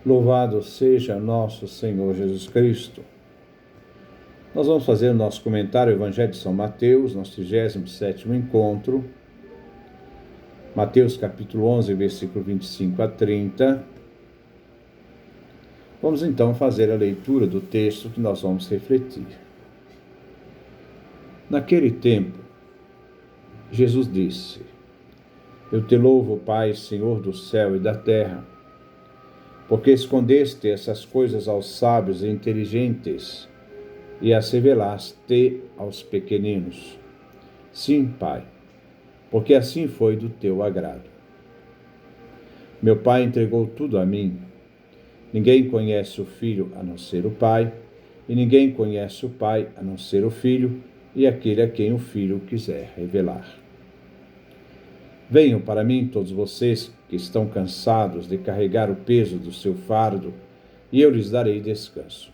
Louvado seja nosso Senhor Jesus Cristo. Nós vamos fazer o nosso comentário ao Evangelho de São Mateus, nosso 37º encontro. Mateus capítulo 11, versículo 25 a 30. Vamos então fazer a leitura do texto que nós vamos refletir. Naquele tempo, Jesus disse: Eu te louvo, Pai, Senhor do céu e da terra, porque escondeste essas coisas aos sábios e inteligentes e as revelaste aos pequeninos. Sim, Pai, porque assim foi do teu agrado. Meu Pai entregou tudo a mim. Ninguém conhece o Filho a não ser o Pai, e ninguém conhece o Pai a não ser o Filho e aquele a quem o Filho quiser revelar. Venham para mim todos vocês que estão cansados de carregar o peso do seu fardo, e eu lhes darei descanso.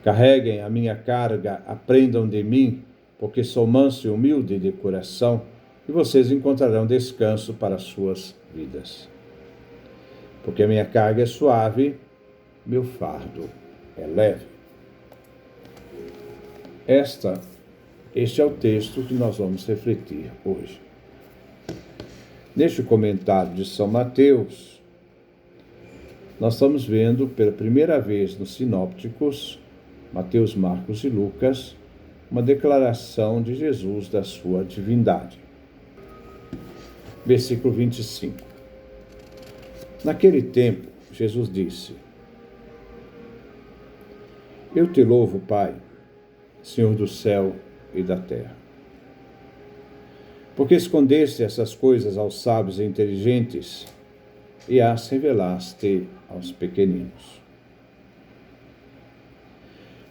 Carreguem a minha carga, aprendam de mim, porque sou manso e humilde de coração, e vocês encontrarão descanso para as suas vidas. Porque a minha carga é suave, meu fardo é leve. Este é o texto que nós vamos refletir hoje. Neste comentário de São Mateus, nós estamos vendo pela primeira vez nos sinópticos, Mateus, Marcos e Lucas, uma declaração de Jesus da sua divindade. Versículo 25. Naquele tempo, Jesus disse: Eu te louvo, Pai, Senhor do céu e da terra, porque escondeste essas coisas aos sábios e inteligentes e as revelaste aos pequeninos.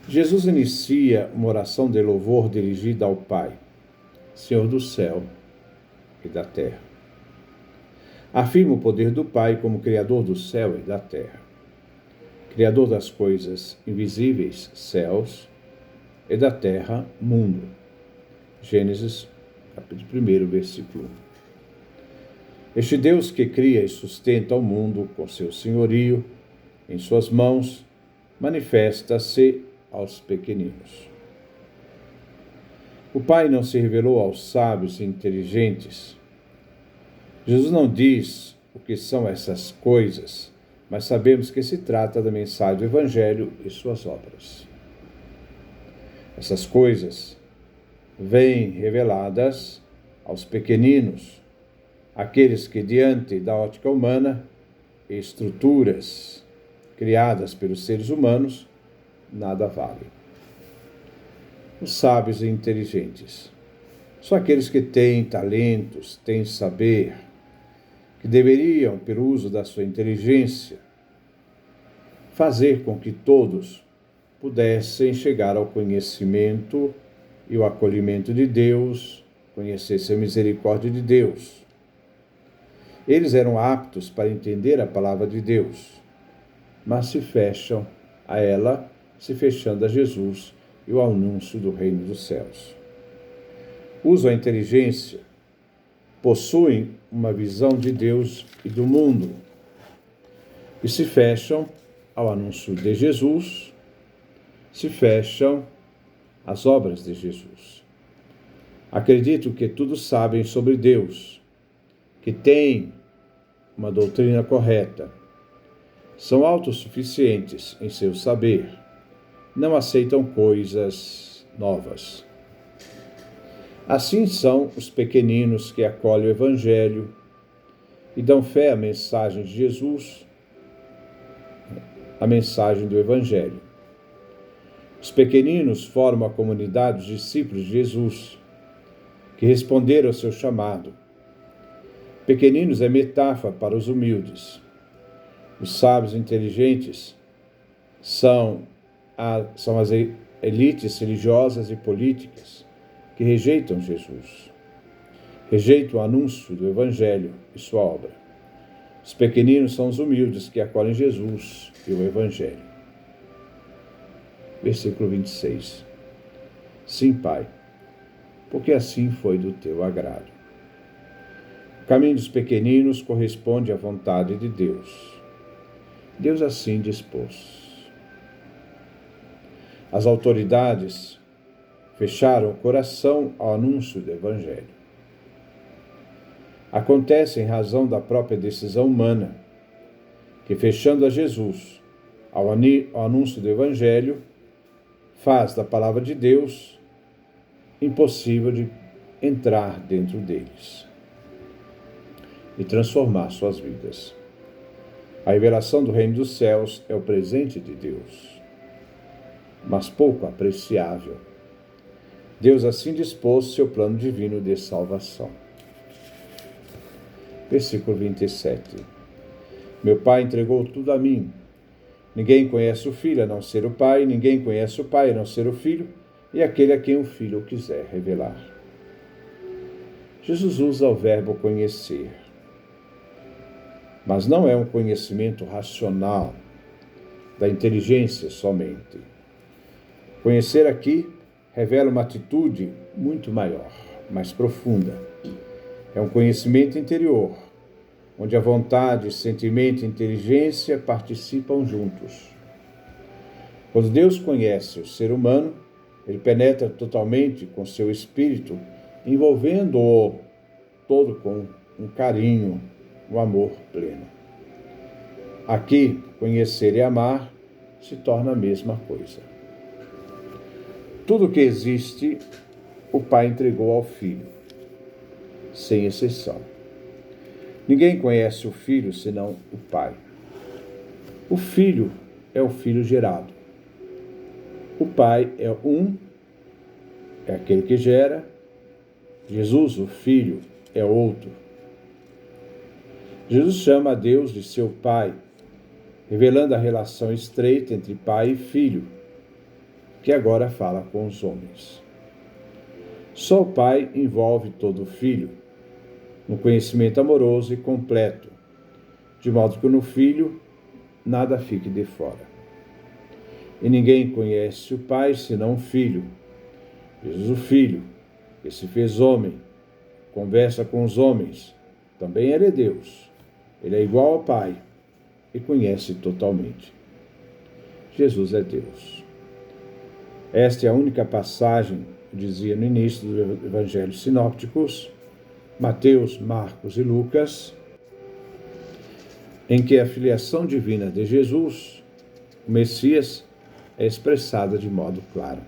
Jesus inicia uma oração de louvor dirigida ao Pai, Senhor do céu e da terra. Afirma o poder do Pai como Criador do céu e da terra, Criador das coisas invisíveis, céus, e da terra, mundo. Gênesis capítulo 1, versículo 1. Este Deus que cria e sustenta o mundo com seu senhorio em suas mãos, manifesta-se aos pequeninos. O Pai não se revelou aos sábios e inteligentes. Jesus não diz o que são essas coisas, mas sabemos que se trata da mensagem do Evangelho e suas obras. Essas coisas vêm reveladas aos pequeninos, aqueles que, diante da ótica humana e estruturas criadas pelos seres humanos, nada valem. Os sábios e inteligentes são aqueles que têm talentos, têm saber, que deveriam, pelo uso da sua inteligência, fazer com que todos pudessem chegar ao conhecimento e o acolhimento de Deus, conhecessem a misericórdia de Deus. Eles eram aptos para entender a palavra de Deus, mas se fecham a ela, se fechando a Jesus e o anúncio do reino dos céus. Usam a inteligência, possuem uma visão de Deus e do mundo, e se fecham ao anúncio de Jesus, se fecham às obras de Jesus. Acreditam que tudo sabem sobre Deus, que têm uma doutrina correta, são autossuficientes em seu saber, não aceitam coisas novas. Assim são os pequeninos que acolhem o Evangelho e dão fé à mensagem de Jesus, a mensagem do Evangelho. Os pequeninos formam a comunidade dos discípulos de Jesus, que responderam ao seu chamado. Pequeninos é metáfora para os humildes. Os sábios inteligentes são as elites religiosas e políticas que rejeitam Jesus, rejeitam o anúncio do Evangelho e sua obra. Os pequeninos são os humildes que acolhem Jesus e o Evangelho. Versículo 26. Sim, Pai, porque assim foi do teu agrado. O caminho dos pequeninos corresponde à vontade de Deus. Deus assim dispôs. As autoridades fecharam o coração ao anúncio do Evangelho. Acontece em razão da própria decisão humana, que fechando a Jesus ao anúncio do Evangelho, faz da palavra de Deus impossível de entrar dentro deles e transformar suas vidas. A revelação do reino dos céus é o presente de Deus, mas pouco apreciável. Deus assim dispôs seu plano divino de salvação. Versículo 27. Meu Pai entregou tudo a mim. Ninguém conhece o Filho a não ser o Pai, ninguém conhece o Pai a não ser o Filho, e aquele a quem o Filho quiser revelar. Jesus usa o verbo conhecer, mas não é um conhecimento racional, da inteligência somente. Conhecer aqui revela uma atitude muito maior, mais profunda. É um conhecimento interior, onde a vontade, sentimento e inteligência participam juntos. Quando Deus conhece o ser humano, ele penetra totalmente com seu espírito, envolvendo-o todo com um carinho, um amor pleno. Aqui, conhecer e amar se torna a mesma coisa. Tudo que existe, o Pai entregou ao Filho, sem exceção. Ninguém conhece o Filho senão o Pai. O Filho é o Filho gerado. O Pai é aquele que gera. Jesus, o Filho, é outro. Jesus chama a Deus de seu Pai, revelando a relação estreita entre Pai e Filho, que agora fala com os homens. Só o Pai envolve todo o Filho, no conhecimento amoroso e completo, de modo que no Filho nada fique de fora. E ninguém conhece o Pai senão o Filho. Jesus, o Filho, que se fez homem, conversa com os homens, também ele é Deus. Ele é igual ao Pai e conhece totalmente. Jesus é Deus. Esta é a única passagem, eu dizia no início dos Evangelhos sinópticos, Mateus, Marcos e Lucas, em que a filiação divina de Jesus, o Messias, é expressada de modo claro.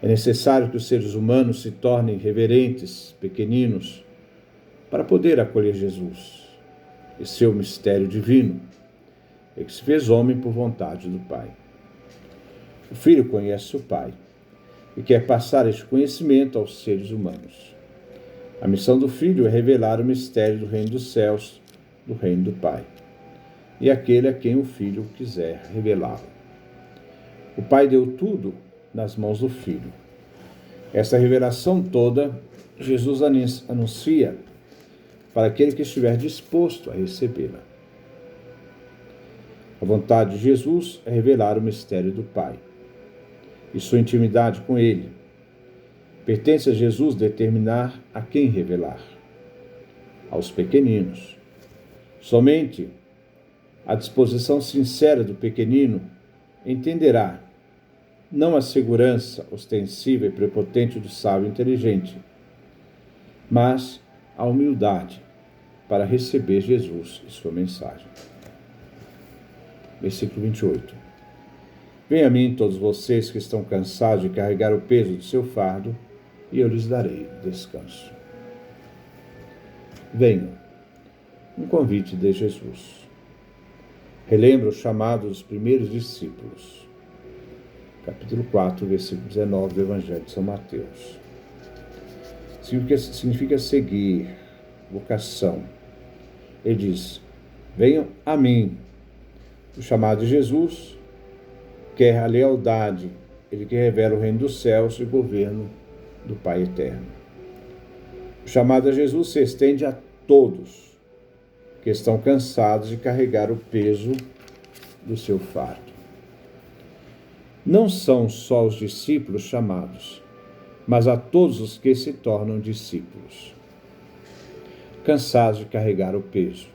É necessário que os seres humanos se tornem reverentes, pequeninos, para poder acolher Jesus e seu mistério divino, é que se fez homem por vontade do Pai. O Filho conhece o Pai e quer passar este conhecimento aos seres humanos. A missão do Filho é revelar o mistério do reino dos céus, do reino do Pai, e aquele a quem o Filho quiser revelá-lo. O Pai deu tudo nas mãos do Filho. Essa revelação toda, Jesus anuncia para aquele que estiver disposto a recebê-la. A vontade de Jesus é revelar o mistério do Pai e sua intimidade com Ele. Pertence a Jesus determinar a quem revelar. Aos pequeninos. Somente a disposição sincera do pequenino entenderá não a segurança ostensiva e prepotente do sábio inteligente, mas a humildade para receber Jesus e sua mensagem. Versículo 28. Venham a mim todos vocês que estão cansados de carregar o peso do seu fardo, e eu lhes darei descanso. Venham. Um convite de Jesus. Relembra o chamado dos primeiros discípulos. Capítulo 4, versículo 19 do Evangelho de São Mateus. Significa seguir, vocação. Ele diz, venham a mim. O chamado de Jesus quer a lealdade, ele que revela o reino dos céus e o governo do Pai eterno. O chamado a Jesus se estende a todos que estão cansados de carregar o peso do seu fardo. Não são só os discípulos chamados, mas a todos os que se tornam discípulos, cansados de carregar o peso.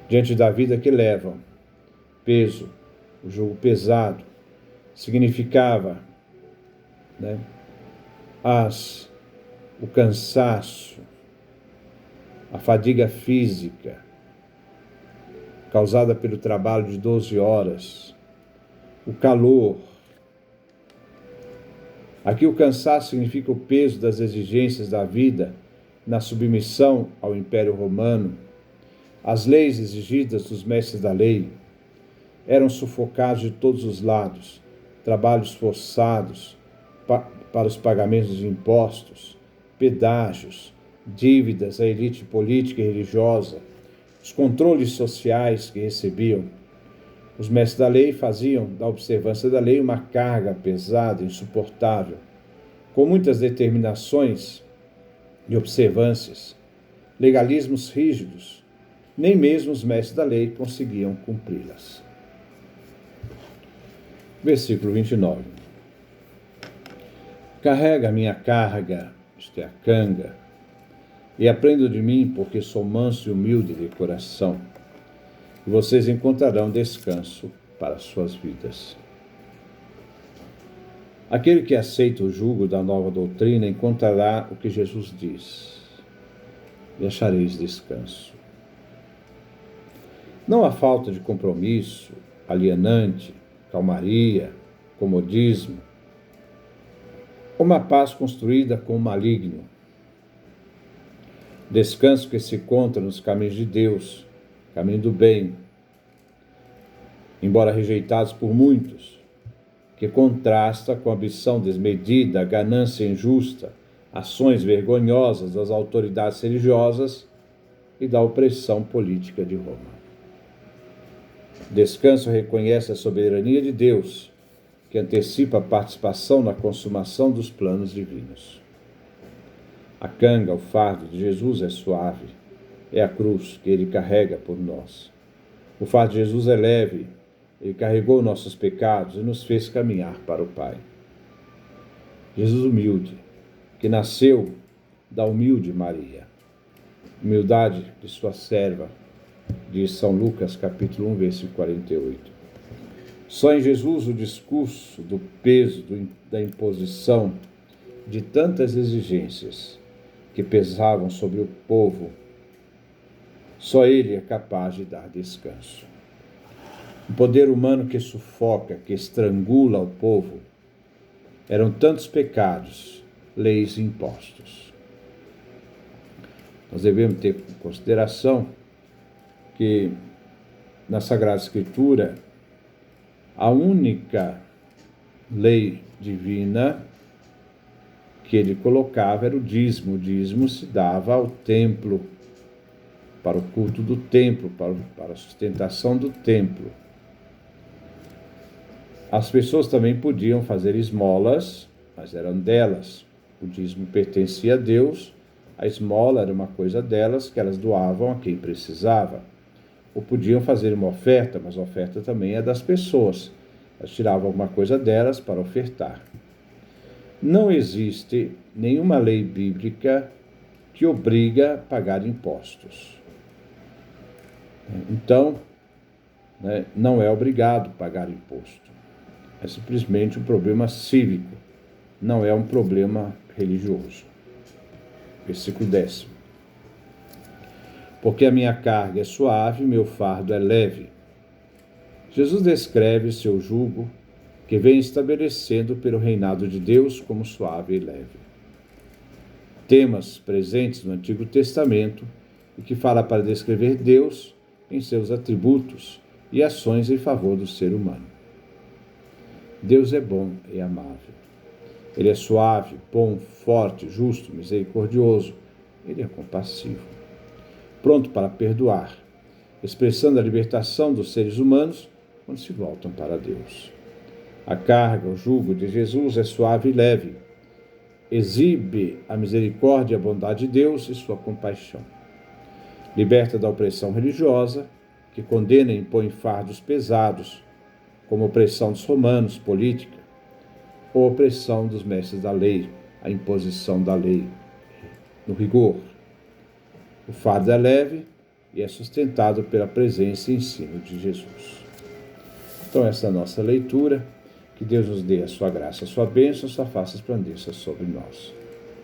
diante da vida que levam. Peso, o jugo pesado, significava, né, o cansaço, a fadiga física, causada pelo trabalho de 12 horas, o calor. Aqui o cansaço significa o peso das exigências da vida na submissão ao Império Romano. As leis exigidas dos mestres da lei eram sufocados de todos os lados, trabalhos forçados para os pagamentos de impostos, pedágios, dívidas à elite política e religiosa, os controles sociais que recebiam. Os mestres da lei faziam da observância da lei uma carga pesada, insuportável, com muitas determinações e observâncias, legalismos rígidos. Nem mesmo os mestres da lei conseguiam cumpri-las. Versículo 29. Carrega a minha carga, isto é, a canga, e aprenda de mim, porque sou manso e humilde de coração, e vocês encontrarão descanso para as suas vidas. Aquele que aceita o jugo da nova doutrina encontrará o que Jesus diz, e achareis descanso. Não há falta de compromisso, alienante, calmaria, comodismo, uma paz construída com o maligno. Descanso que se encontra nos caminhos de Deus, caminho do bem, embora rejeitados por muitos, que contrasta com a ambição desmedida, a ganância injusta, ações vergonhosas das autoridades religiosas e da opressão política de Roma. Descanso reconhece a soberania de Deus, que antecipa a participação na consumação dos planos divinos. A canga, o fardo de Jesus é suave, é a cruz que ele carrega por nós. O fardo de Jesus é leve, ele carregou nossos pecados e nos fez caminhar para o Pai. Jesus humilde, que nasceu da humilde Maria. Humildade de sua serva, diz São Lucas, capítulo 1, versículo 48. Só em Jesus o discurso do peso, da imposição, de tantas exigências que pesavam sobre o povo, só ele é capaz de dar descanso. O poder humano que sufoca, que estrangula o povo, eram tantos pecados, leis e impostos. Nós devemos ter em consideração que na Sagrada Escritura a única lei divina que ele colocava era o dízimo. O dízimo se dava ao templo, para o culto do templo, para a sustentação do templo. As pessoas também podiam fazer esmolas, mas eram delas. O dízimo pertencia a Deus, a esmola era uma coisa delas, que elas doavam a quem precisava. Ou podiam fazer uma oferta, mas a oferta também é das pessoas. Elas tiravam alguma coisa delas para ofertar. Não existe nenhuma lei bíblica que obriga a pagar impostos. Então, não é obrigado pagar imposto. É simplesmente um problema cívico, não é um problema religioso. Versículo 10. Porque a minha carga é suave, meu fardo é leve. Jesus descreve seu jugo, que vem estabelecendo pelo reinado de Deus como suave e leve. Temas presentes no Antigo Testamento e que fala para descrever Deus em seus atributos e ações em favor do ser humano. Deus é bom e amável. Ele é suave, bom, forte, justo, misericordioso. Ele é compassivo, pronto para perdoar, expressando a libertação dos seres humanos quando se voltam para Deus. A carga, o jugo de Jesus é suave e leve. Exibe a misericórdia e a bondade de Deus e sua compaixão. Liberta da opressão religiosa, que condena e impõe fardos pesados, como a opressão dos romanos, política, ou a opressão dos mestres da lei, a imposição da lei, no rigor. O fardo é leve e é sustentado pela presença e ensino de Jesus. Então, essa é a nossa leitura. Que Deus nos dê a sua graça, a sua bênção, a sua face resplandeça sobre nós.